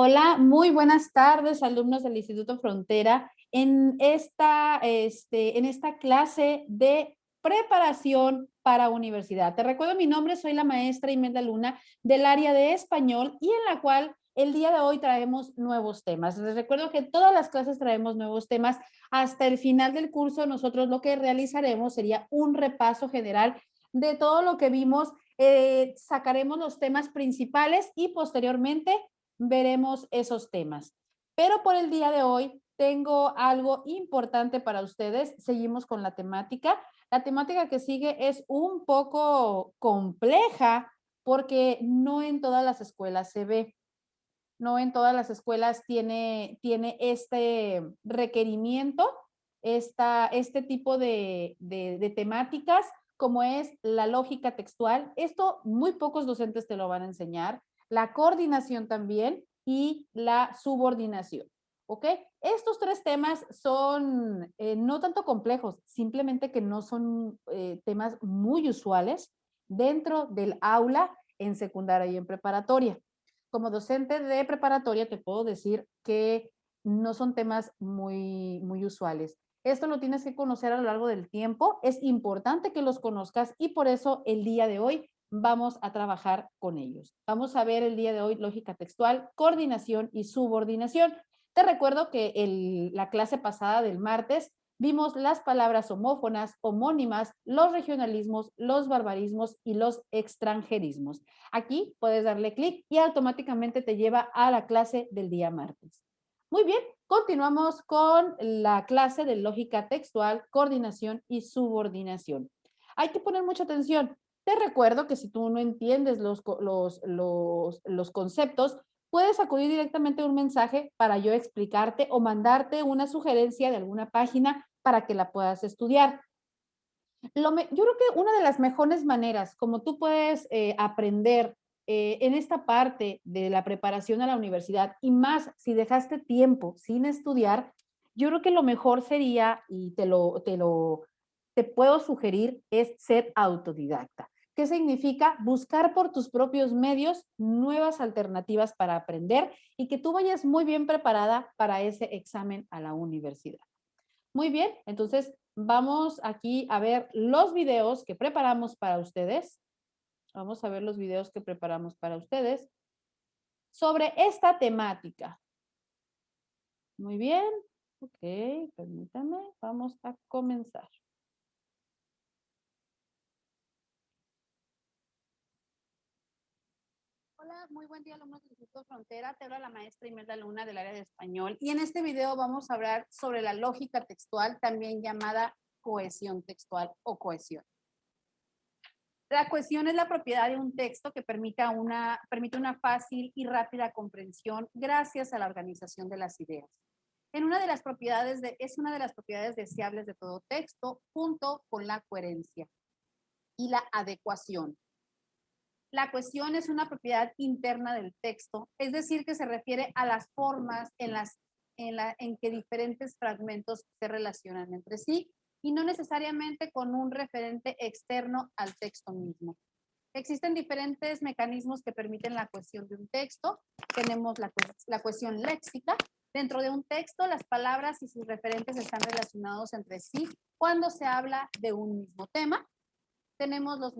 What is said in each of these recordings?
Hola, muy buenas tardes, alumnos del Instituto Frontera. En esta clase de preparación para universidad. Te recuerdo mi nombre, soy la maestra Imelda Luna del área de español y en la cual el día de hoy traemos nuevos temas. Les recuerdo que todas las clases traemos nuevos temas. Hasta el final del curso nosotros lo que realizaremos sería un repaso general de todo lo que vimos. Sacaremos los temas principales y posteriormente veremos esos temas. Pero por el día de hoy tengo algo importante para ustedes. Seguimos con la temática. La temática que sigue es un poco compleja porque no en todas las escuelas se ve. No en todas las escuelas tiene este requerimiento, este tipo de temáticas, como es la lógica textual. Esto muy pocos docentes te lo van a enseñar. La coordinación también y la subordinación. ¿Ok? Estos tres temas son no tanto complejos, simplemente que no son temas muy usuales dentro del aula en secundaria y en preparatoria. Como docente de preparatoria te puedo decir que no son temas muy usuales. Esto lo tienes que conocer a lo largo del tiempo. Es importante que los conozcas y por eso el día de hoy vamos a trabajar con ellos. Vamos a ver el día de hoy lógica textual, coordinación y subordinación. Te recuerdo que la clase pasada del martes vimos las palabras homófonas, homónimas, los regionalismos, los barbarismos y los extranjerismos. Aquí puedes darle clic y automáticamente te lleva a la clase del día martes. Muy bien, continuamos con la clase de lógica textual, coordinación y subordinación. Hay que poner mucha atención. Te recuerdo que si tú no entiendes los conceptos, puedes acudir directamente a un mensaje para yo explicarte o mandarte una sugerencia de alguna página para que la puedas estudiar. Yo creo que una de las mejores maneras como tú puedes aprender en esta parte de la preparación a la universidad y más si dejaste tiempo sin estudiar, yo creo que lo mejor sería, y te puedo sugerir, es ser autodidacta. ¿Qué significa? Buscar por tus propios medios nuevas alternativas para aprender y que tú vayas muy bien preparada para ese examen a la universidad. Muy bien, entonces vamos aquí a ver los videos que preparamos para ustedes. Vamos a ver los videos que preparamos para ustedes sobre esta temática. Muy bien, ok, permítame, vamos a comenzar. Hola, muy buen día, alumnos del Instituto Frontera. Te habla la maestra Imelda Luna del área de español. Y en este video vamos a hablar sobre la lógica textual, también llamada cohesión textual o cohesión. La cohesión es la propiedad de un texto que permite una fácil y rápida comprensión gracias a la organización de las ideas. Es una de las propiedades deseables de todo texto, junto con la coherencia y la adecuación. La cohesión es una propiedad interna del texto, es decir, que se refiere a las formas en que diferentes fragmentos se relacionan entre sí y no necesariamente con un referente externo al texto mismo. Existen diferentes mecanismos que permiten la cohesión de un texto. Tenemos la cohesión léxica. Dentro de un texto, las palabras y sus referentes están relacionados entre sí cuando se habla de un mismo tema. Tenemos los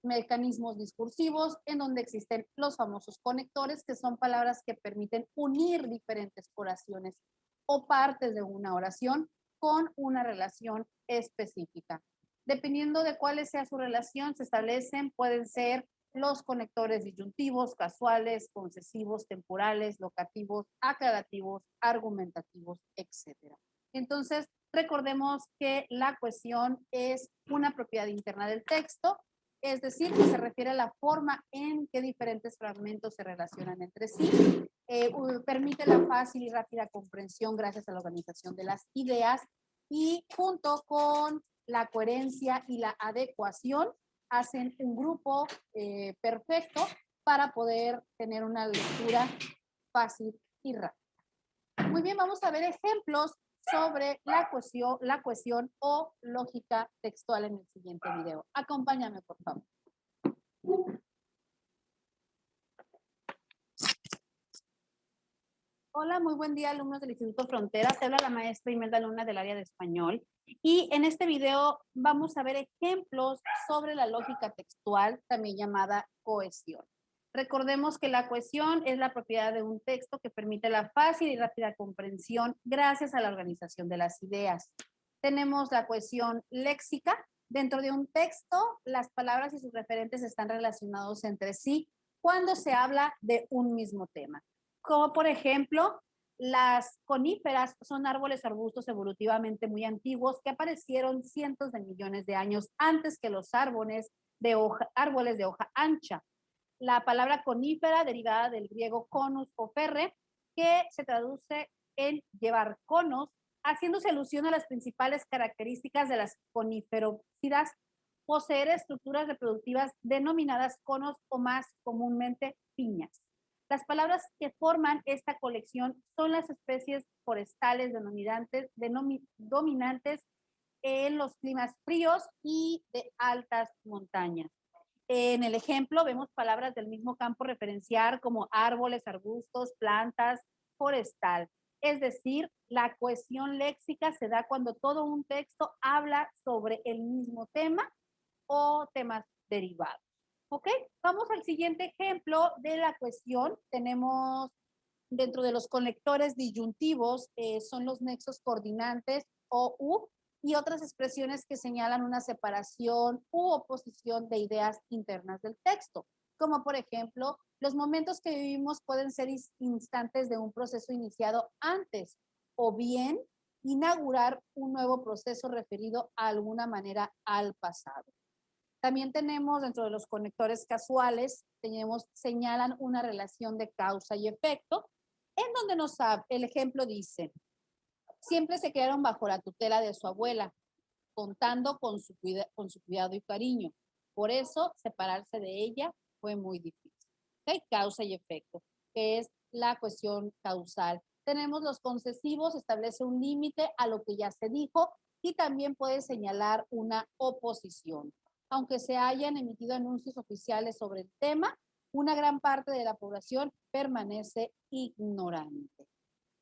mecanismos discursivos, en donde existen los famosos conectores, que son palabras que permiten unir diferentes oraciones o partes de una oración con una relación específica. Dependiendo de cuál sea su relación, se establecen, pueden ser los conectores disyuntivos, casuales, concesivos, temporales, locativos, aclarativos, argumentativos, etc. Entonces, recordemos que la cohesión es una propiedad interna del texto, es decir, que se refiere a la forma en que diferentes fragmentos se relacionan entre sí, permite la fácil y rápida comprensión gracias a la organización de las ideas y junto con la coherencia y la adecuación hacen un grupo perfecto para poder tener una lectura fácil y rápida. Muy bien, vamos a ver ejemplos sobre la cohesión o lógica textual en el siguiente video. Acompáñame, por favor. Hola, muy buen día, alumnos del Instituto Frontera. Te habla la maestra Imelda Luna del área de español. Y en este video vamos a ver ejemplos sobre la lógica textual, también llamada cohesión. Recordemos que la cohesión es la propiedad de un texto que permite la fácil y rápida comprensión gracias a la organización de las ideas. Tenemos la cohesión léxica. Dentro de un texto, las palabras y sus referentes están relacionados entre sí cuando se habla de un mismo tema. Como por ejemplo, las coníferas son árboles arbustos evolutivamente muy antiguos que aparecieron cientos de millones de años antes que los árboles de hoja ancha. La palabra conífera, derivada del griego conus o ferre, que se traduce en llevar conos, haciéndose alusión a las principales características de las coníferópsidas, poseer estructuras reproductivas denominadas conos o más comúnmente piñas. Las palabras que forman esta colección son las especies forestales dominantes en los climas fríos y de altas montañas. En el ejemplo vemos palabras del mismo campo referenciar como árboles, arbustos, plantas, forestal. Es decir, la cohesión léxica se da cuando todo un texto habla sobre el mismo tema o temas derivados. ¿Ok? Vamos al siguiente ejemplo de la cohesión. Tenemos dentro de los conectores disyuntivos, son los nexos coordinantes o U y otras expresiones que señalan una separación u oposición de ideas internas del texto, como por ejemplo, los momentos que vivimos pueden ser instantes de un proceso iniciado antes o bien inaugurar un nuevo proceso referido a alguna manera al pasado. También tenemos dentro de los conectores casuales, señalan una relación de causa y efecto, en donde el ejemplo dice, siempre se quedaron bajo la tutela de su abuela, contando con su cuidado y cariño. Por eso, separarse de ella fue muy difícil. ¿Okay? Causa y efecto, que es la cuestión causal. Tenemos los concesivos, establece un límite a lo que ya se dijo y también puede señalar una oposición. Aunque se hayan emitido anuncios oficiales sobre el tema, una gran parte de la población permanece ignorante.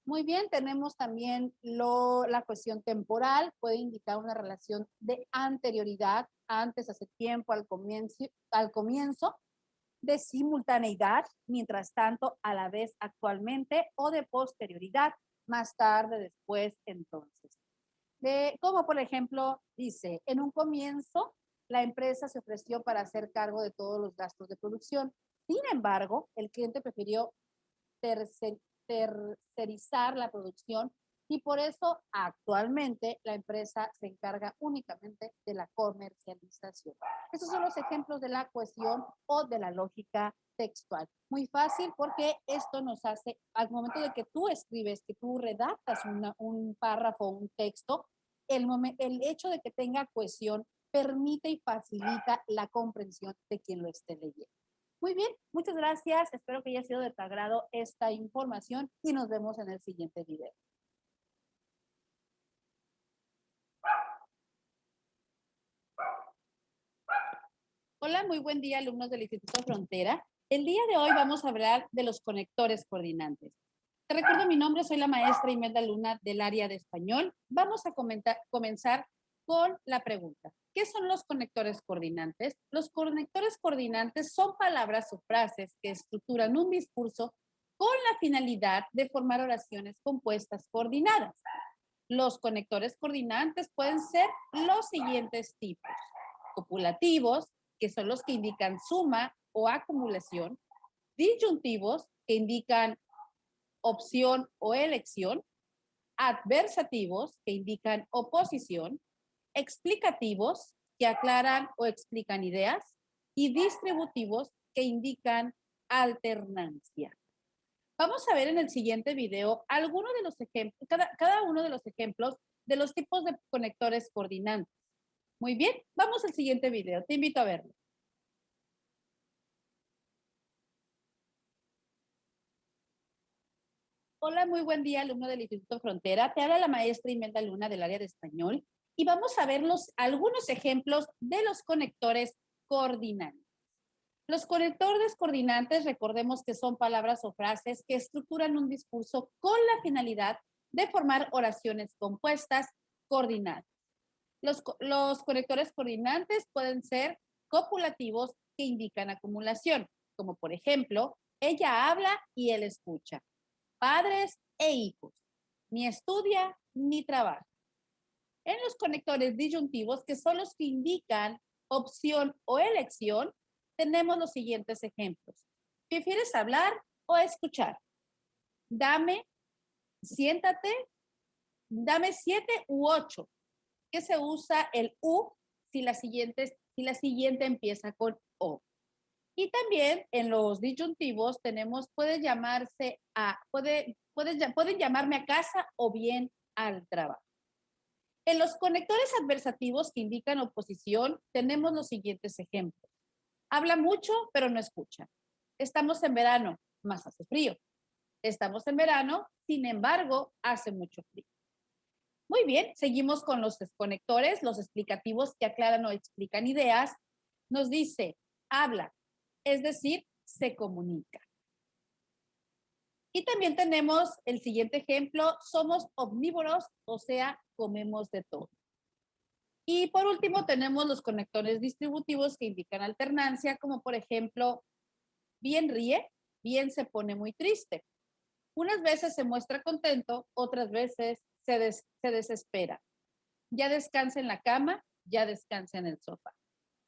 Muy bien, tenemos también la cuestión temporal, puede indicar una relación de anterioridad, antes, hace tiempo, al comienzo, de simultaneidad, mientras tanto, a la vez, actualmente, o de posterioridad, más tarde, después, entonces. Como por ejemplo, dice, en un comienzo, la empresa se ofreció para hacer cargo de todos los gastos de producción. Sin embargo, el cliente prefirió tercerizar la producción y por eso actualmente la empresa se encarga únicamente de la comercialización. Esos son los ejemplos de la cohesión o de la lógica textual. Muy fácil porque esto nos hace, al momento de que tú escribes, que tú redactas un párrafo, un texto, el hecho de que tenga cohesión permite y facilita la comprensión de quien lo esté leyendo. Muy bien, muchas gracias. Espero que haya sido de tu agrado esta información y nos vemos en el siguiente video. Hola, muy buen día, alumnos del Instituto Frontera. El día de hoy vamos a hablar de los conectores coordinantes. Te recuerdo mi nombre, soy la maestra Imelda Luna del área de español. Vamos a comenzar con la pregunta. ¿Qué son los conectores coordinantes? Los conectores coordinantes son palabras o frases que estructuran un discurso con la finalidad de formar oraciones compuestas coordinadas. Los conectores coordinantes pueden ser los siguientes tipos: copulativos, que son los que indican suma o acumulación; disyuntivos, que indican opción o elección; adversativos, que indican oposición; explicativos, que aclaran o explican ideas; y distributivos, que indican alternancia. Vamos a ver en el siguiente video algunos de los ejemplos, cada uno de los ejemplos de los tipos de conectores coordinantes. Muy bien, vamos al siguiente video. Te invito a verlo. Hola, muy buen día, alumno del Instituto Frontera. Te habla la maestra Imelda Luna del área de español y vamos a ver algunos ejemplos de los conectores coordinantes. Los conectores coordinantes, recordemos que son palabras o frases que estructuran un discurso con la finalidad de formar oraciones compuestas coordinadas. Los conectores coordinantes pueden ser copulativos que indican acumulación, como por ejemplo, ella habla y él escucha. Padres e hijos, ni estudia ni trabaja. En los conectores disyuntivos, que son los que indican opción o elección, tenemos los siguientes ejemplos. ¿Prefieres hablar o escuchar? Dame, siéntate, dame 7 u 8. Que se usa el U si la siguiente empieza con O. Y también en los disyuntivos tenemos, pueden llamarme a casa o bien al trabajo. En los conectores adversativos que indican oposición, tenemos los siguientes ejemplos. Habla mucho, pero no escucha. Estamos en verano, más hace frío. Estamos en verano, sin embargo, hace mucho frío. Muy bien, seguimos con los desconectores, los explicativos que aclaran o explican ideas. Nos dice, habla, es decir, se comunica. Y también tenemos el siguiente ejemplo, somos omnívoros, o sea, comemos de todo. Y por último tenemos los conectores distributivos que indican alternancia, como por ejemplo, bien ríe, bien se pone muy triste. Unas veces se muestra contento, otras veces se desespera. Ya descansa en la cama, ya descansa en el sofá.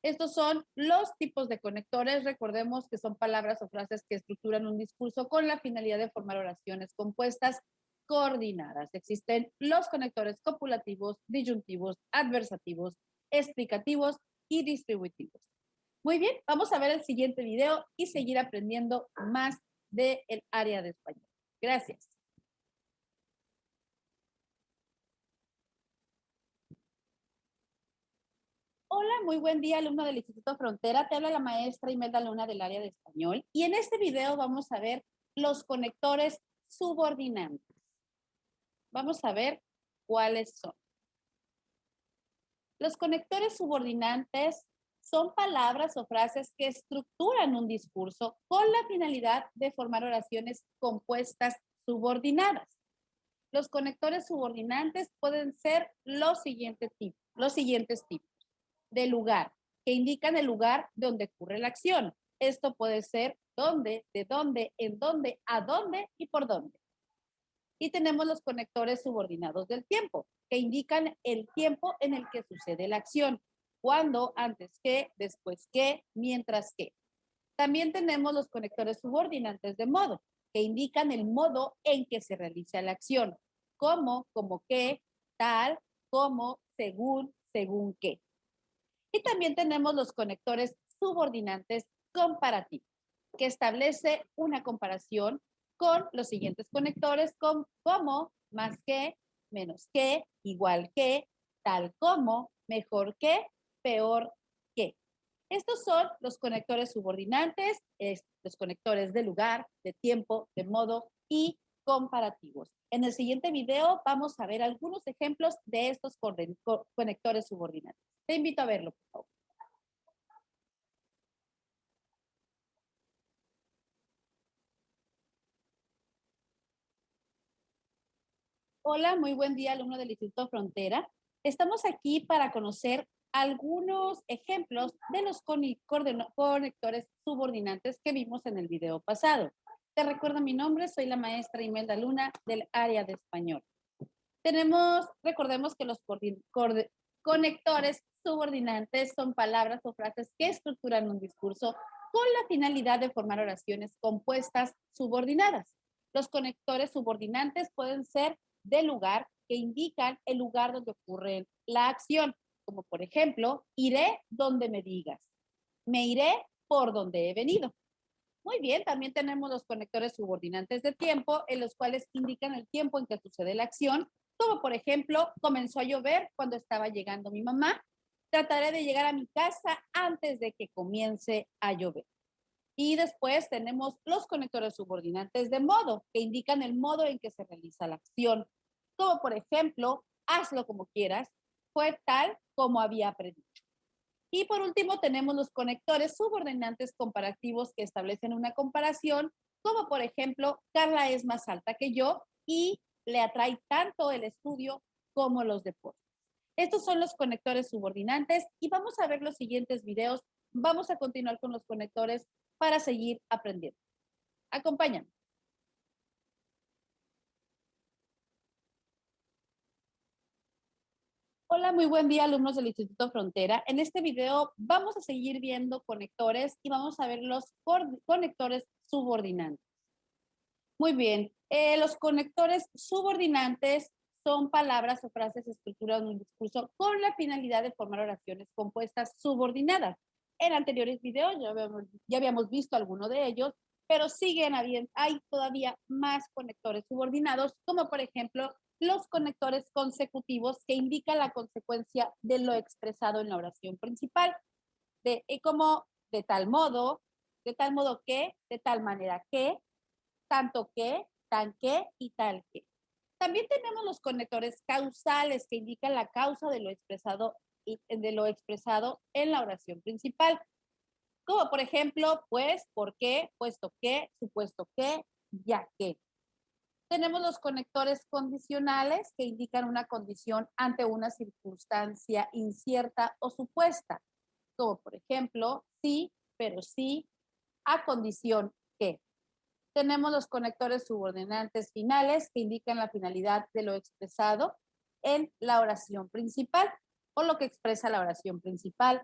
Estos son los tipos de conectores. Recordemos que son palabras o frases que estructuran un discurso con la finalidad de formar oraciones compuestas coordinadas. Existen los conectores copulativos, disyuntivos, adversativos, explicativos y distributivos. Muy bien, vamos a ver el siguiente video y seguir aprendiendo más del área de español. Gracias. Hola, muy buen día, alumno del Instituto Frontera. Te habla la maestra Imelda Luna del área de español. Y en este video vamos a ver los conectores subordinantes. Vamos a ver cuáles son. Los conectores subordinantes son palabras o frases que estructuran un discurso con la finalidad de formar oraciones compuestas subordinadas. Los conectores subordinantes pueden ser los siguientes tipos. De lugar, que indican el lugar donde ocurre la acción. Esto puede ser dónde, de dónde, en dónde, a dónde y por dónde. Y tenemos los conectores subordinados del tiempo, que indican el tiempo en el que sucede la acción. Cuándo, antes que, después que, mientras que. También tenemos los conectores subordinantes de modo, que indican el modo en que se realiza la acción. Cómo, como qué, tal, como, según qué. Y también tenemos los conectores subordinantes comparativos, que establece una comparación con los siguientes conectores como, más que, menos que, igual que, tal como, mejor que, peor que. Estos son los conectores subordinantes, los conectores de lugar, de tiempo, de modo y comparativos. En el siguiente video vamos a ver algunos ejemplos de estos conectores subordinantes. Te invito a verlo, por favor. Hola, muy buen día, alumno del Instituto Frontera. Estamos aquí para conocer algunos ejemplos de los conectores subordinantes que vimos en el video pasado. Te recuerdo mi nombre, soy la maestra Imelda Luna del área de español. Recordemos que los conectores subordinantes son palabras o frases que estructuran un discurso con la finalidad de formar oraciones compuestas subordinadas. Los conectores subordinantes pueden ser de lugar, que indican el lugar donde ocurre la acción, como por ejemplo, iré donde me digas, me iré por donde he venido. Muy bien, también tenemos los conectores subordinantes de tiempo, en los cuales indican el tiempo en que sucede la acción, como por ejemplo, comenzó a llover cuando estaba llegando mi mamá, trataré de llegar a mi casa antes de que comience a llover. Y después tenemos los conectores subordinantes de modo, que indican el modo en que se realiza la acción, como por ejemplo, hazlo como quieras, fue tal como había predicho. Y por último tenemos los conectores subordinantes comparativos que establecen una comparación, como por ejemplo, Carla es más alta que yo y le atrae tanto el estudio como los deportes. Estos son los conectores subordinantes y vamos a ver los siguientes videos. Vamos a continuar con los conectores para seguir aprendiendo. Acompáñame. Hola, muy buen día, alumnos del Instituto Frontera. En este video vamos a seguir viendo conectores y vamos a ver los conectores subordinantes. Muy bien, los conectores subordinantes son palabras o frases estructuradas en un discurso con la finalidad de formar oraciones compuestas subordinadas. En anteriores videos ya habíamos visto alguno de ellos, pero hay todavía más conectores subordinados, como por ejemplo los conectores consecutivos que indican la consecuencia de lo expresado en la oración principal, como de tal modo que, de tal manera que, tanto que, tan que y tal que. También tenemos los conectores causales que indican la causa de lo expresado en la oración principal, como por ejemplo, pues, por qué, puesto que, supuesto que, ya que. Tenemos los conectores condicionales que indican una condición ante una circunstancia incierta o supuesta, como por ejemplo, sí, pero sí, a condición que. Tenemos los conectores subordinantes finales que indican la finalidad de lo expresado en la oración principal o lo que expresa la oración principal,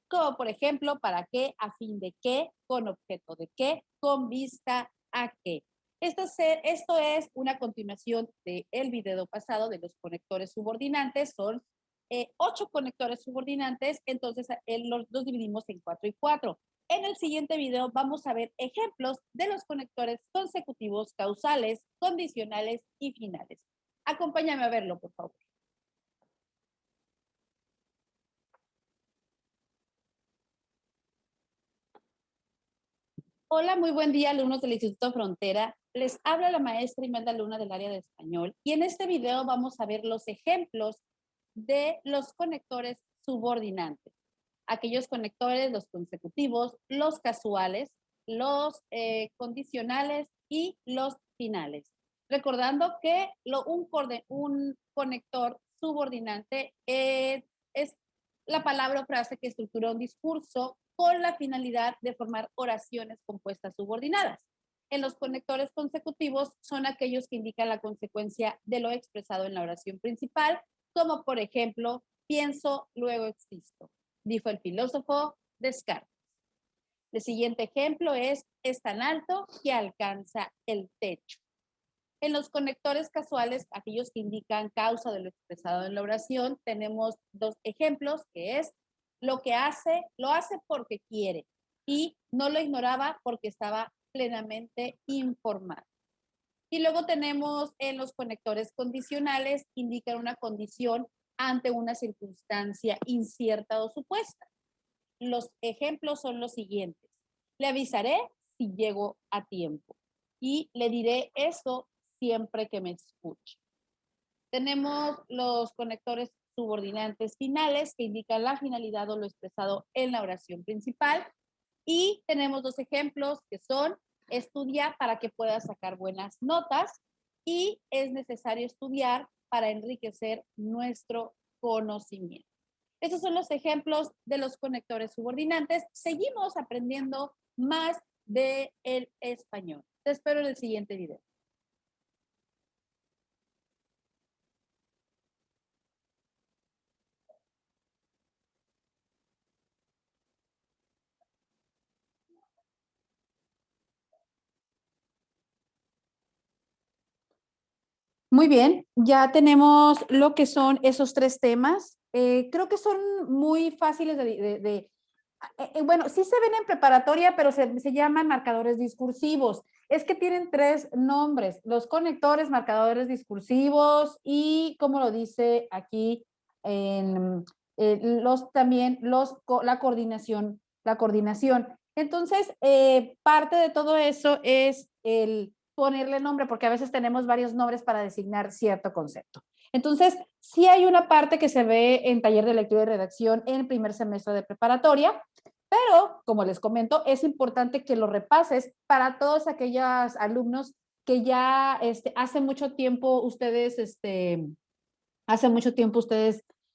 como por ejemplo, para qué, a fin de qué, con objeto de qué, con vista a qué. Esto es una continuación del video pasado de los conectores subordinantes. Son 8 conectores subordinantes, entonces los dividimos en 4 y 4. En el siguiente video vamos a ver ejemplos de los conectores consecutivos, causales, condicionales y finales. Acompáñame a verlo, por favor. Hola, muy buen día, alumnos del Instituto Frontera. Les habla la maestra Imelda Luna del área de español y en este video vamos a ver los ejemplos de los conectores subordinantes. Aquellos conectores, los consecutivos, los casuales, los condicionales y los finales. Recordando que un conector subordinante es la palabra o frase que estructura un discurso con la finalidad de formar oraciones compuestas subordinadas. En los conectores consecutivos son aquellos que indican la consecuencia de lo expresado en la oración principal, como por ejemplo, pienso, luego existo, dijo el filósofo Descartes. El siguiente ejemplo es tan alto que alcanza el techo. En los conectores casuales, aquellos que indican causa de lo expresado en la oración, tenemos 2 ejemplos, que es lo hace porque quiere y no lo ignoraba porque estaba plenamente informado. Y luego tenemos en los conectores condicionales, indican una condición ante una circunstancia incierta o supuesta. Los ejemplos son los siguientes. Le avisaré si llego a tiempo y le diré eso siempre que me escuche. Tenemos los conectores subordinantes finales que indican la finalidad o lo expresado en la oración principal. Y tenemos 2 ejemplos que son estudia para que puedas sacar buenas notas y es necesario estudiar para enriquecer nuestro conocimiento. Estos son los ejemplos de los conectores subordinantes. Seguimos aprendiendo más del español. Te espero en el siguiente video. Muy bien, ya tenemos lo que son esos 3 temas. Creo que son muy fáciles bueno, sí se ven en preparatoria, pero se llaman marcadores discursivos. Es que tienen 3 nombres, los conectores, marcadores discursivos y, como lo dice aquí, la coordinación. Entonces, parte de todo eso es el ponerle nombre, porque a veces tenemos varios nombres para designar cierto concepto. Entonces, sí hay una parte que se ve en taller de lectura y redacción en el primer semestre de preparatoria, pero como les comento, es importante que lo repases para todos aquellos alumnos que ya hace mucho tiempo ustedes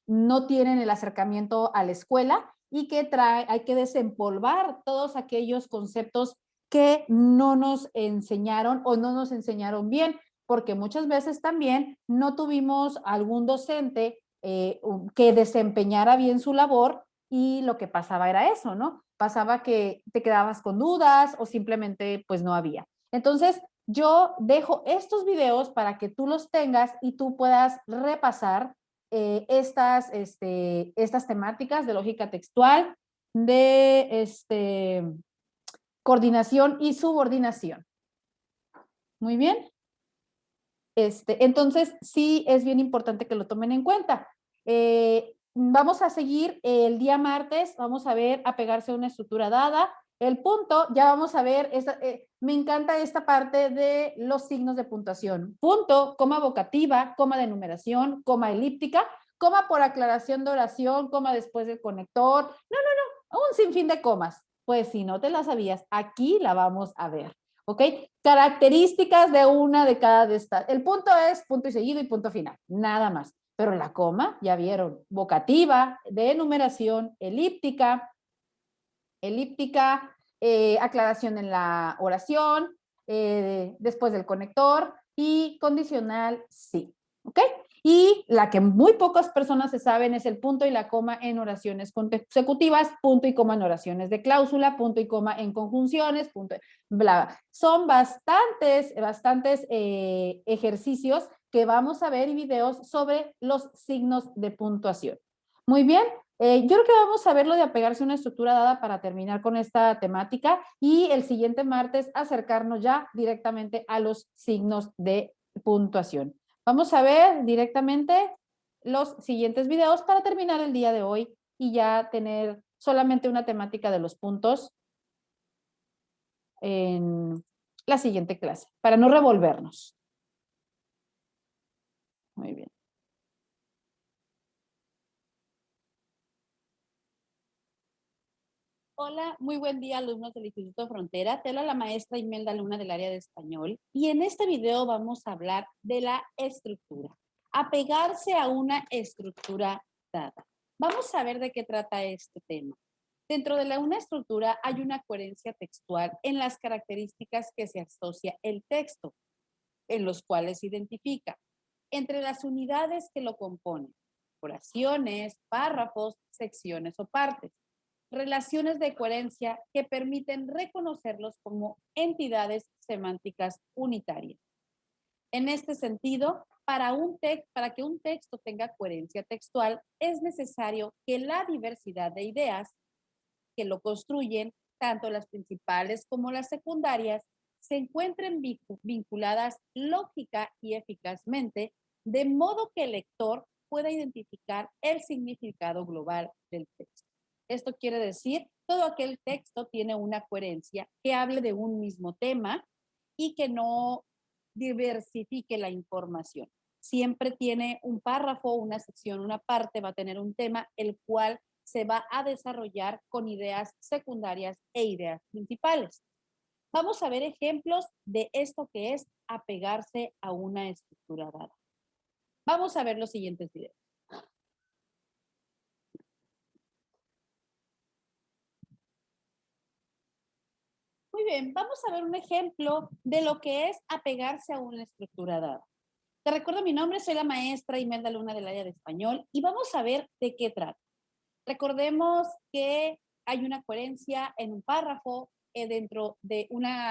no tienen el acercamiento a la escuela y que hay que desempolvar todos aquellos conceptos que no nos enseñaron o no nos enseñaron bien, porque muchas veces también no tuvimos algún docente que desempeñara bien su labor y lo que pasaba era eso, ¿no? Pasaba que te quedabas con dudas o simplemente pues no había. Entonces, yo dejo estos videos para que tú los tengas y tú puedas repasar estas temáticas de lógica textual, de coordinación y subordinación. Muy bien. Entonces, sí es bien importante que lo tomen en cuenta. Vamos a seguir el día martes, vamos a ver apegarse a una estructura dada. El punto, ya vamos a ver, me encanta esta parte de los signos de puntuación. Punto, coma vocativa, coma de numeración, coma elíptica, coma por aclaración de oración, coma después del conector. No, un sinfín de comas. Pues si no te la sabías, aquí la vamos a ver. ¿Ok? Características de una de cada de estas. El punto es punto y seguido y punto final, nada más. Pero la coma, ya vieron, vocativa, de enumeración, aclaración en la oración, después del conector y condicional sí. ¿Ok? Y la que muy pocas personas se saben es el punto y la coma en oraciones consecutivas, punto y coma en oraciones de cláusula, punto y coma en conjunciones, punto, bla. Son bastantes ejercicios que vamos a ver y videos sobre los signos de puntuación. Muy bien, yo creo que vamos a ver lo de apegarse a una estructura dada para terminar con esta temática y el siguiente martes acercarnos ya directamente a los signos de puntuación. Vamos a ver directamente los siguientes videos para terminar el día de hoy y ya tener solamente una temática de los puntos en la siguiente clase, para no revolvernos. Muy bien. Hola, muy buen día, alumnos del Instituto Frontera. Te habla la maestra Imelda Luna del área de español y en este video vamos a hablar de la estructura. Apegarse a una estructura dada. Vamos a ver de qué trata este tema. Dentro de una estructura hay una coherencia textual en las características que se asocia el texto, en los cuales se identifica entre las unidades que lo componen, oraciones, párrafos, secciones o partes. Relaciones de coherencia que permiten reconocerlos como entidades semánticas unitarias. En este sentido, para que un texto tenga coherencia textual, es necesario que la diversidad de ideas que lo construyen, tanto las principales como las secundarias, se encuentren vinculadas lógica y eficazmente, de modo que el lector pueda identificar el significado global del texto. Esto quiere decir, todo aquel texto tiene una coherencia que hable de un mismo tema y que no diversifique la información. Siempre tiene un párrafo, una sección, una parte, va a tener un tema, el cual se va a desarrollar con ideas secundarias e ideas principales. Vamos a ver ejemplos de esto que es apegarse a una estructura dada. Vamos a ver los siguientes videos. Muy bien, vamos a ver un ejemplo de lo que es apegarse a una estructura dada. Te recuerdo mi nombre, soy la maestra Imelda Luna del área de español y vamos a ver de qué trata. Recordemos que hay una coherencia en un párrafo dentro de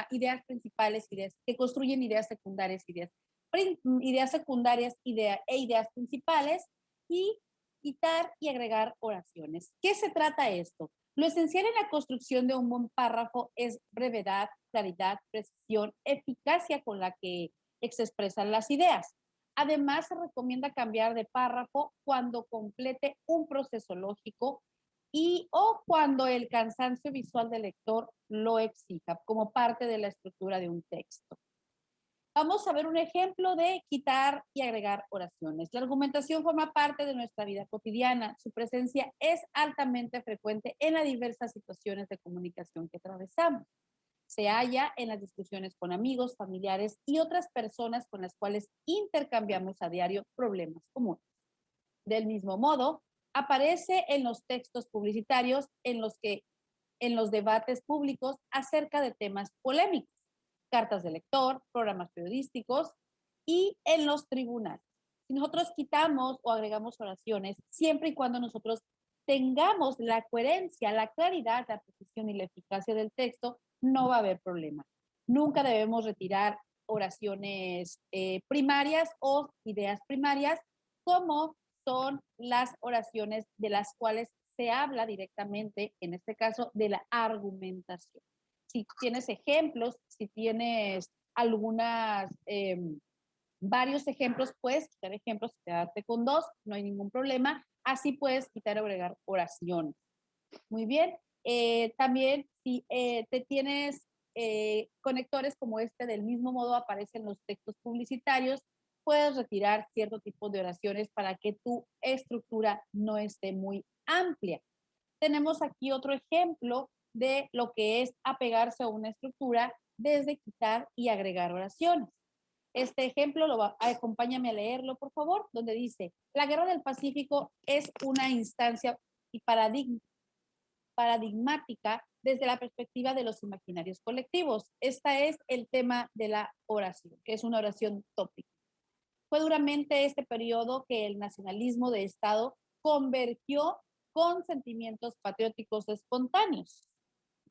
ideas principales, ideas que construyen ideas secundarias, ideas secundarias e ideas principales y quitar y agregar oraciones. ¿Qué se trata esto? Lo esencial en la construcción de un buen párrafo es brevedad, claridad, precisión, eficacia con la que se expresan las ideas. Además, se recomienda cambiar de párrafo cuando complete un proceso lógico o cuando el cansancio visual del lector lo exija como parte de la estructura de un texto. Vamos a ver un ejemplo de quitar y agregar oraciones. La argumentación forma parte de nuestra vida cotidiana. Su presencia es altamente frecuente en las diversas situaciones de comunicación que atravesamos. Se halla en las discusiones con amigos, familiares y otras personas con las cuales intercambiamos a diario problemas comunes. Del mismo modo, aparece en los textos publicitarios en los debates públicos acerca de temas polémicos, cartas de lector, programas periodísticos y en los tribunales. Si nosotros quitamos o agregamos oraciones, siempre y cuando nosotros tengamos la coherencia, la claridad, la precisión y la eficacia del texto, no va a haber problema. Nunca debemos retirar oraciones primarias o ideas primarias, como son las oraciones de las cuales se habla directamente, en este caso, de la argumentación. Si tienes ejemplos, si tienes varios ejemplos, puedes quitar ejemplos, quedarte con dos, no hay ningún problema. Así puedes quitar o agregar oraciones. Muy bien. También, si te tienes conectores como este, del mismo modo aparecen los textos publicitarios, puedes retirar cierto tipo de oraciones para que tu estructura no esté muy amplia. Tenemos aquí otro ejemplo de lo que es apegarse a una estructura desde quitar y agregar oraciones. Este ejemplo, acompáñame a leerlo, por favor, donde dice, la Guerra del Pacífico es una instancia y paradigmática desde la perspectiva de los imaginarios colectivos. Este es el tema de la oración, que es una oración tópica. Fue duramente este periodo que el nacionalismo de Estado convergió con sentimientos patrióticos espontáneos.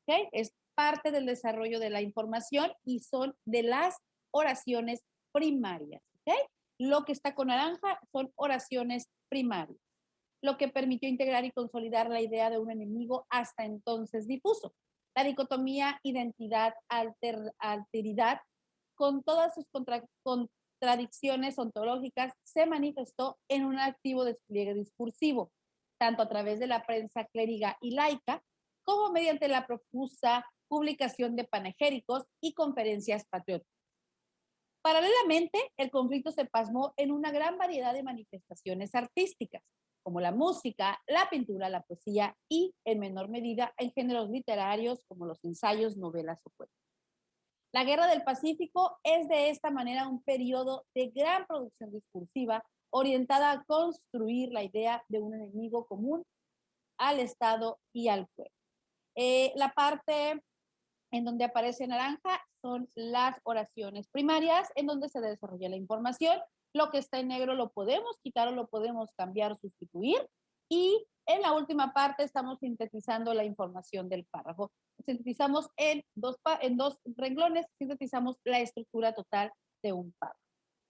¿Okay? Es parte del desarrollo de la información y son de las oraciones primarias. ¿Okay? Lo que está con naranja son oraciones primarias, lo que permitió integrar y consolidar la idea de un enemigo hasta entonces difuso. La dicotomía identidad-alteridad, con todas sus contradicciones ontológicas, se manifestó en un activo despliegue discursivo, tanto a través de la prensa clériga y laica, como mediante la profusa publicación de panegíricos y conferencias patrióticas. Paralelamente, el conflicto se plasmó en una gran variedad de manifestaciones artísticas, como la música, la pintura, la poesía y, en menor medida, en géneros literarios como los ensayos, novelas o cuentos. La Guerra del Pacífico es de esta manera un periodo de gran producción discursiva orientada a construir la idea de un enemigo común al Estado y al pueblo. La parte en donde aparece naranja son las oraciones primarias, en donde se desarrolla la información. Lo que está en negro lo podemos quitar o lo podemos cambiar o sustituir. Y en la última parte estamos sintetizando la información del párrafo. Sintetizamos en dos renglones, sintetizamos la estructura total de un párrafo.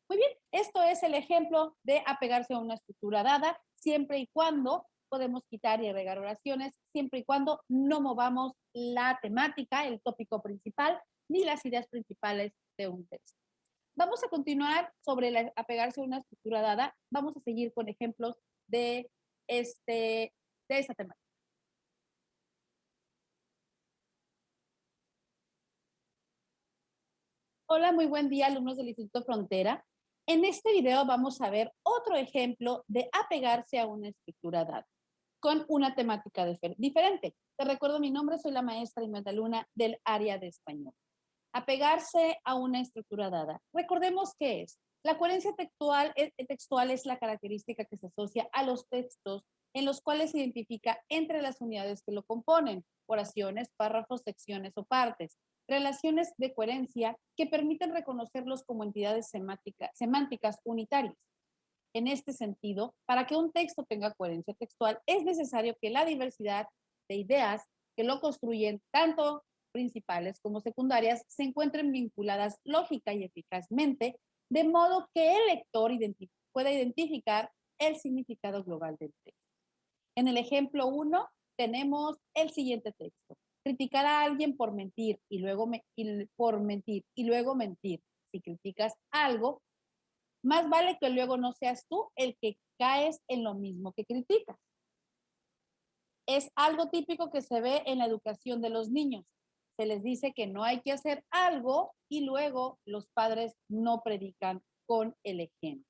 Muy bien, esto es el ejemplo de apegarse a una estructura dada, siempre y cuando podemos quitar y agregar oraciones, siempre y cuando no movamos la temática, el tópico principal, ni las ideas principales de un texto. Vamos a continuar sobre apegarse a una estructura dada. Vamos a seguir con ejemplos de esta temática. Hola, muy buen día, alumnos del Instituto Frontera. En este video vamos a ver otro ejemplo de apegarse a una estructura dada, con una temática diferente. Te recuerdo mi nombre, soy la maestra Imelda Luna del área de español. Apegarse a una estructura dada. Recordemos qué es. La coherencia textual es la característica que se asocia a los textos en los cuales se identifica entre las unidades que lo componen, oraciones, párrafos, secciones o partes. Relaciones de coherencia que permiten reconocerlos como entidades semánticas unitarias. En este sentido, para que un texto tenga coherencia textual, es necesario que la diversidad de ideas que lo construyen, tanto principales como secundarias, se encuentren vinculadas lógica y eficazmente, de modo que el lector pueda identificar el significado global del texto. En el ejemplo 1 tenemos el siguiente texto. Criticar a alguien por mentir y luego mentir. Si criticas algo, más vale que luego no seas tú el que caes en lo mismo que criticas. Es algo típico que se ve en la educación de los niños. se les dice que no hay que hacer algo y luego los padres no predican con el ejemplo.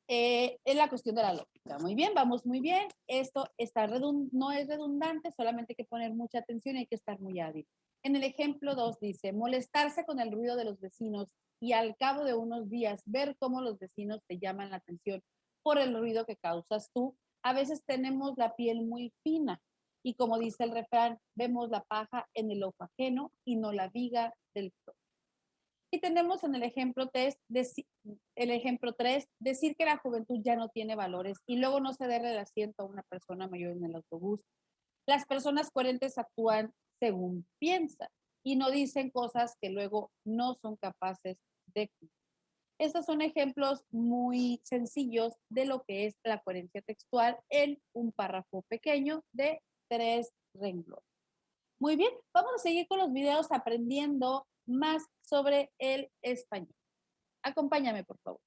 Es la cuestión de la lógica. Muy bien, vamos muy bien. Esto no es redundante, solamente hay que poner mucha atención y hay que estar muy hábil. En el ejemplo 2 dice, molestarse con el ruido de los vecinos y al cabo de unos días ver cómo los vecinos te llaman la atención por el ruido que causas tú. A veces tenemos la piel muy fina y como dice el refrán, vemos la paja en el ojo ajeno y no la viga del propio. Y tenemos en el ejemplo 3, decir que la juventud ya no tiene valores y luego no cederle el asiento a una persona mayor en el autobús. Las personas coherentes actúan según piensan y no dicen cosas que luego no son capaces de cumplir. Estos son ejemplos muy sencillos de lo que es la coherencia textual en un párrafo pequeño de 3 renglones. Muy bien, vamos a seguir con los videos aprendiendo más sobre el español. Acompáñame, por favor.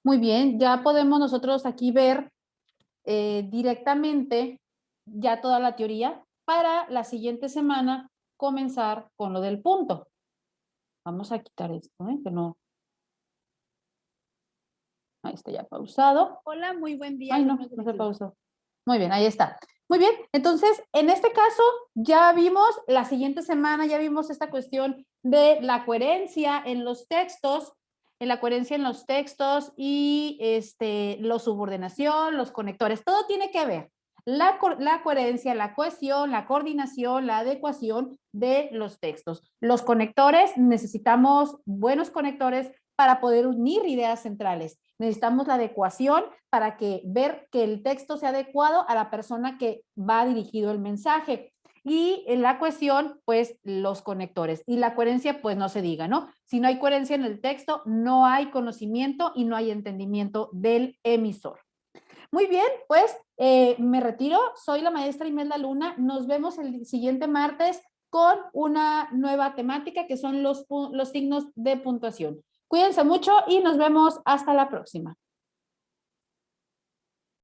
Muy bien, ya podemos nosotros aquí ver directamente ya toda la teoría para la siguiente semana comenzar con lo del punto. Vamos a quitar esto, que no. Ahí está ya pausado. Hola, muy buen día. Ay, no se pausó. Muy bien, ahí está. Muy bien, entonces, en este caso, ya vimos la siguiente semana, ya vimos esta cuestión de la coherencia en los textos, y la subordinación, los conectores, todo tiene que ver. La coherencia, la cohesión, la coordinación, la adecuación de los textos. Los conectores, necesitamos buenos conectores para poder unir ideas centrales. Necesitamos la adecuación para ver que el texto sea adecuado a la persona que va dirigido el mensaje. Y en la cohesión, pues los conectores. Y la coherencia, pues no se diga, ¿no? Si no hay coherencia en el texto, no hay conocimiento y no hay entendimiento del emisor. Muy bien, pues me retiro. Soy la maestra Imelda Luna. Nos vemos el siguiente martes con una nueva temática que son los signos de puntuación. Cuídense mucho y nos vemos hasta la próxima.